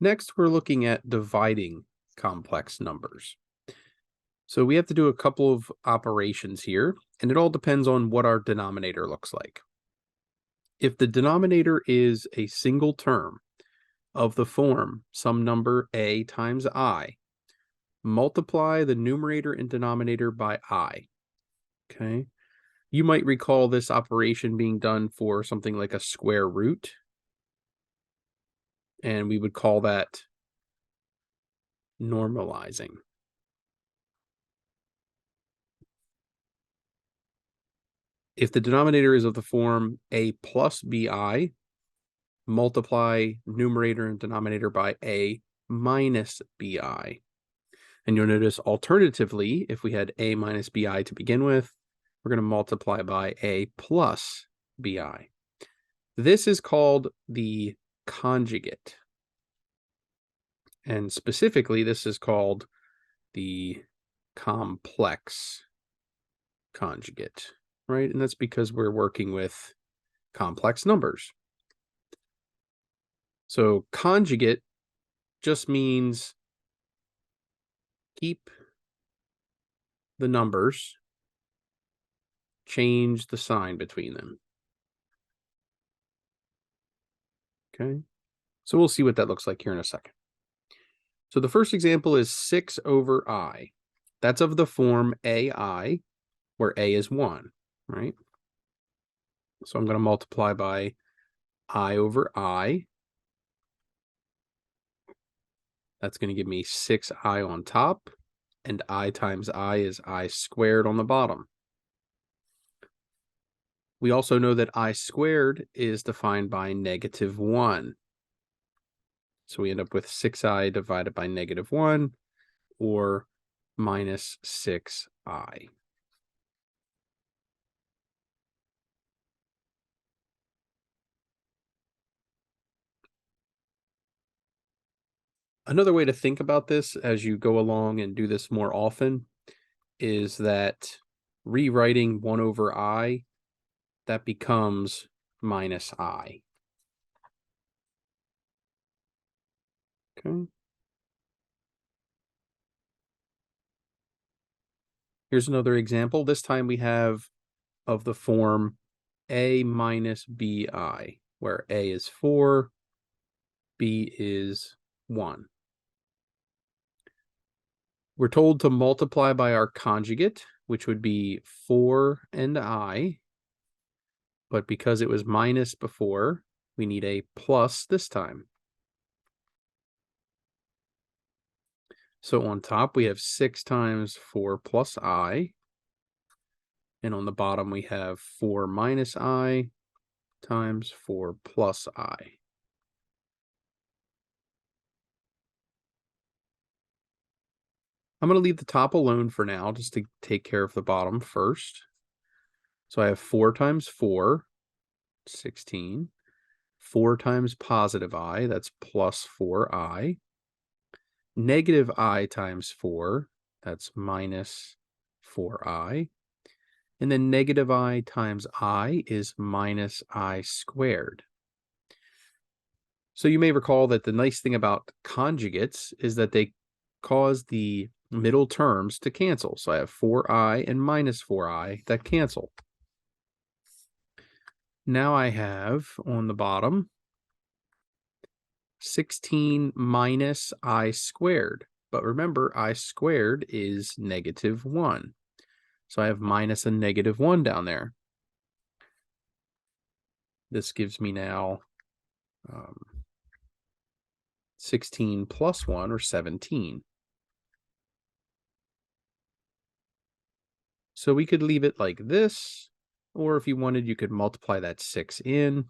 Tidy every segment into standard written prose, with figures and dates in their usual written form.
Next, we're looking at dividing complex numbers. So we have to do a couple of operations here, and it all depends on what our denominator looks like. If the denominator is a single term of the form some number a times I, multiply the numerator and denominator by I. Okay. You might recall this operation being done for something like a square root, and we would call that normalizing. If the denominator is of the form a plus bi, multiply numerator and denominator by a minus bi. And you'll notice alternatively, if we had a minus bi to begin with, we're going to multiply by a plus bi. This is called the conjugate. And specifically, this is called the complex conjugate, right? And that's because we're working with complex numbers. So conjugate just means keep the numbers, change the sign between them. Okay, so we'll see what that looks like here in a second. So the first example is 6 over I. That's of the form AI, where A is 1, right? So I'm going to multiply by I over I. That's going to give me 6i on top, and I times I is I squared on the bottom. We also know that I squared is defined by -1. So we end up with 6i divided by -1, or minus 6i. Another way to think about this as you go along and do this more often is that rewriting 1 over I, that becomes minus I. Okay. Here's another example. This time we have of the form a minus bi, where a is 4, b is 1. We're told to multiply by our conjugate, which would be 4 and I, but because it was minus before, we need a plus this time. So on top, we have 6 times 4 plus I, and on the bottom, we have 4 minus I times 4 plus I. I'm going to leave the top alone for now, just to take care of the bottom first. So I have 4 times 4, 16. 4 times positive I, that's plus 4i. Negative I times 4, that's minus 4i. And then negative I times I is minus I squared. So you may recall that the nice thing about conjugates is that they cause the middle terms to cancel. So I have 4i and minus 4i that cancel. Now I have on the bottom 16 minus I squared. But remember, I squared is -1. So I have minus a -1 down there. This gives me now 16 plus 1, or 17. So we could leave it like this, or if you wanted, you could multiply that 6 in.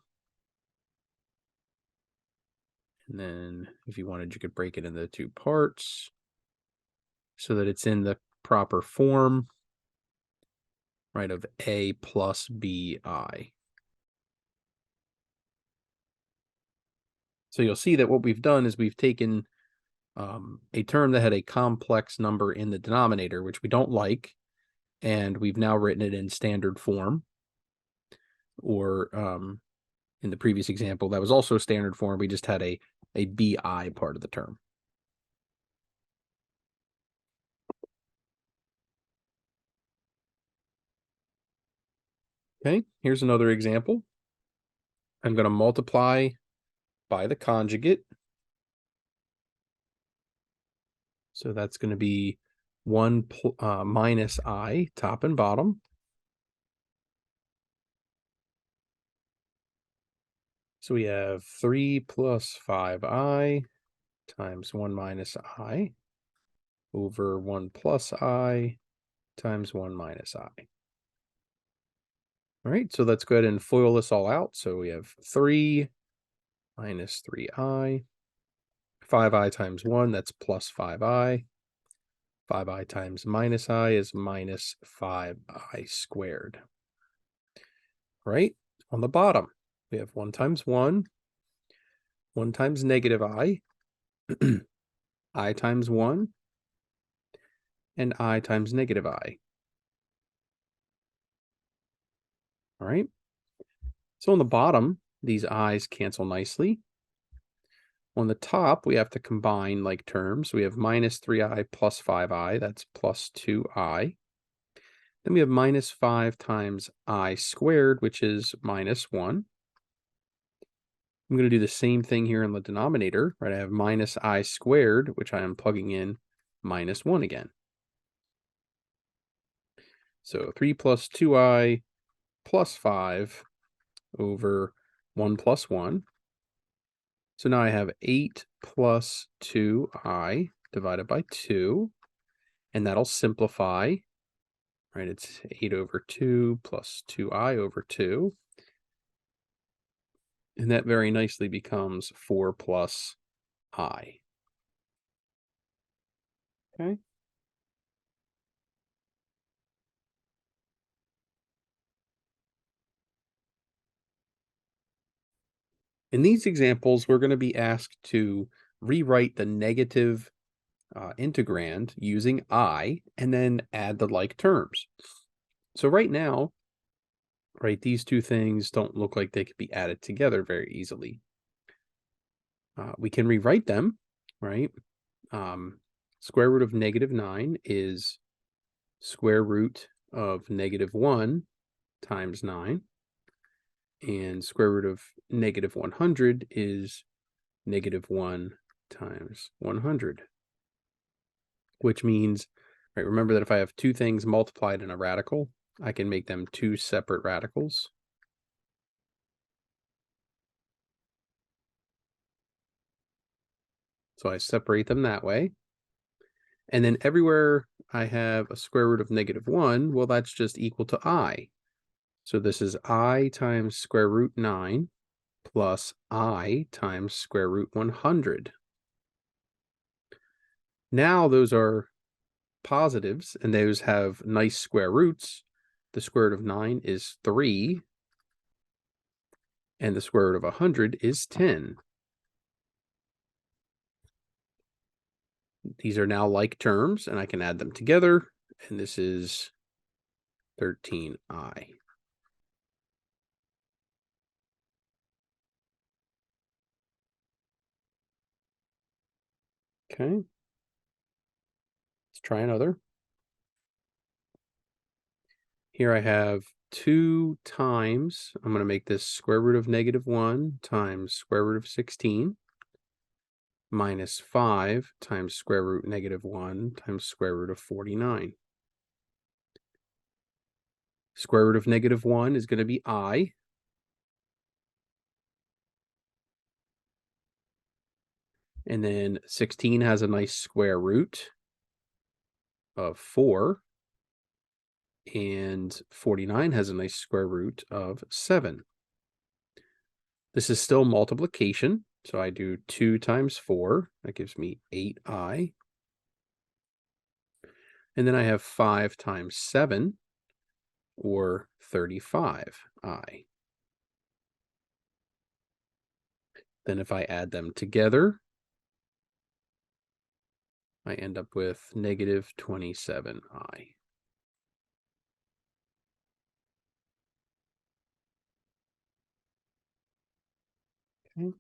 And then if you wanted, you could break it into 2 parts so that it's in the proper form, right, of a plus bi. So you'll see that what we've done is we've taken a term that had a complex number in the denominator, which we don't like, and we've now written it in standard form, or in the previous example, that was also standard form. We just had a bi part of the term. Okay, here's another example. I'm going to multiply by the conjugate. So that's going to be 1 minus I, top and bottom. So we have 3 plus 5I times 1 minus I over 1 plus I times 1 minus I. All right, so let's go ahead and FOIL this all out. So we have 3 minus 3I, 5I times 1, that's plus 5I. 5I times minus I is minus 5I squared. All right, on the bottom, we have 1 times 1, 1 times negative I, I times 1, and I times negative I. All right. So on the bottom, these i's cancel nicely. On the top, we have to combine like terms. We have minus 3i plus 5i, that's plus 2i. Then we have minus 5 times I squared, which is minus 1. I'm going to do the same thing here in the denominator, right? I have minus I squared, which I am plugging in minus 1 again. So 3 plus 2i plus 5 over 1 plus 1. So now I have 8 plus 2i divided by 2, and that'll simplify, right? It's 8 over 2 plus 2i over 2. And that very nicely becomes 4 plus I. Okay. In these examples, we're going to be asked to rewrite the negative integrand using I and then add the like terms. So right now, right, these two things don't look like they could be added together very easily. We can rewrite them, right? Square root of negative 9 is square root of negative 1 times 9. And square root of negative 100 is negative 1 times 100. Which means, right, remember that if I have two things multiplied in a radical, I can make them two separate radicals. So I separate them that way. And then everywhere I have a square root of negative 1, well, that's just equal to I. So this is I times square root 9 plus I times square root 100. Now those are positives, and those have nice square roots. The square root of 9 is 3, and the square root of 100 is 10. These are now like terms, and I can add them together, and this is 13i. Okay. Let's try another. Here I have 2 times, I'm going to make this square root of negative 1 times square root of 16 minus 5 times square root negative 1 times square root of 49. Square root of negative 1 is going to be I. And then 16 has a nice square root of 4. And 49 has a nice square root of 7. This is still multiplication. So I do 2 times 4. That gives me 8i. And then I have 5 times 7, or 35i. Then if I add them together, I end up with negative 27i. Okay.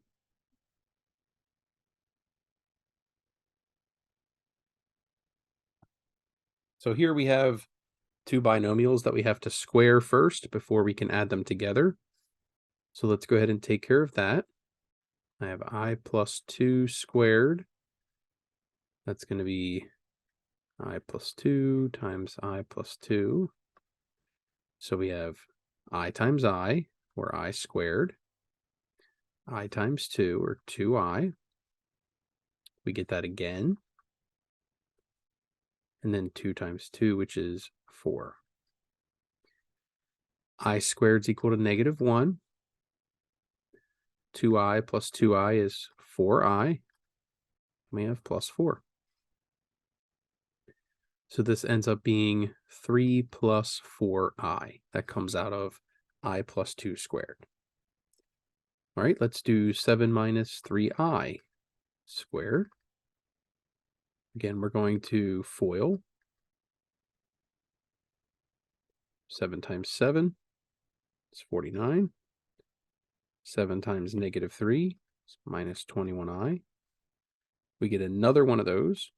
So here we have two binomials that we have to square first before we can add them together. So let's go ahead and take care of that. I have I plus 2 squared. That's going to be I plus 2 times I plus 2. So we have I times I, or I squared. I times 2, or 2I. We get that again. And then 2 times 2, which is 4. I squared is equal to -1. 2I plus 2I is 4I. We have plus 4. So this ends up being 3 plus 4I. That comes out of I plus 2 squared. All right, let's do 7 minus 3I squared. Again, we're going to FOIL. 7 times 7 is 49. 7 times -3 is minus 21I. We get another one of those.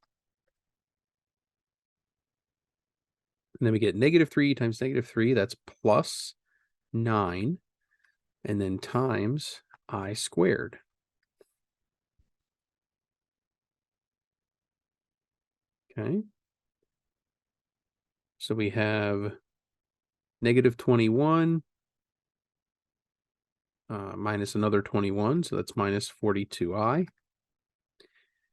And then we get -3 times -3, that's plus 9. And then times I squared. Okay. So we have -21 minus another 21, so that's minus 42I.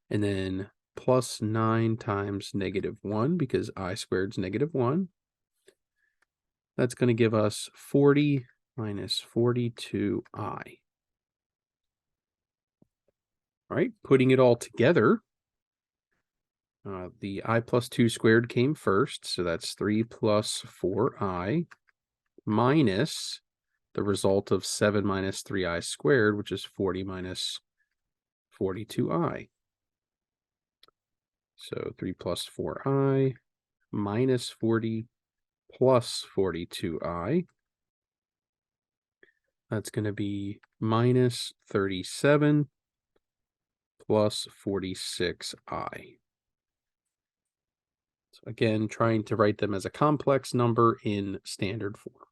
And then plus 9 times -1, because I squared is -1. That's going to give us 40 minus 42I. All right, putting it all together, the I plus 2 squared came first, so that's 3 plus 4I minus the result of 7 minus 3I squared, which is 40 minus 42I. So 3 plus 4I minus 40 plus 42I. That's going to be minus 37 plus 46I. So again, trying to write them as a complex number in standard form.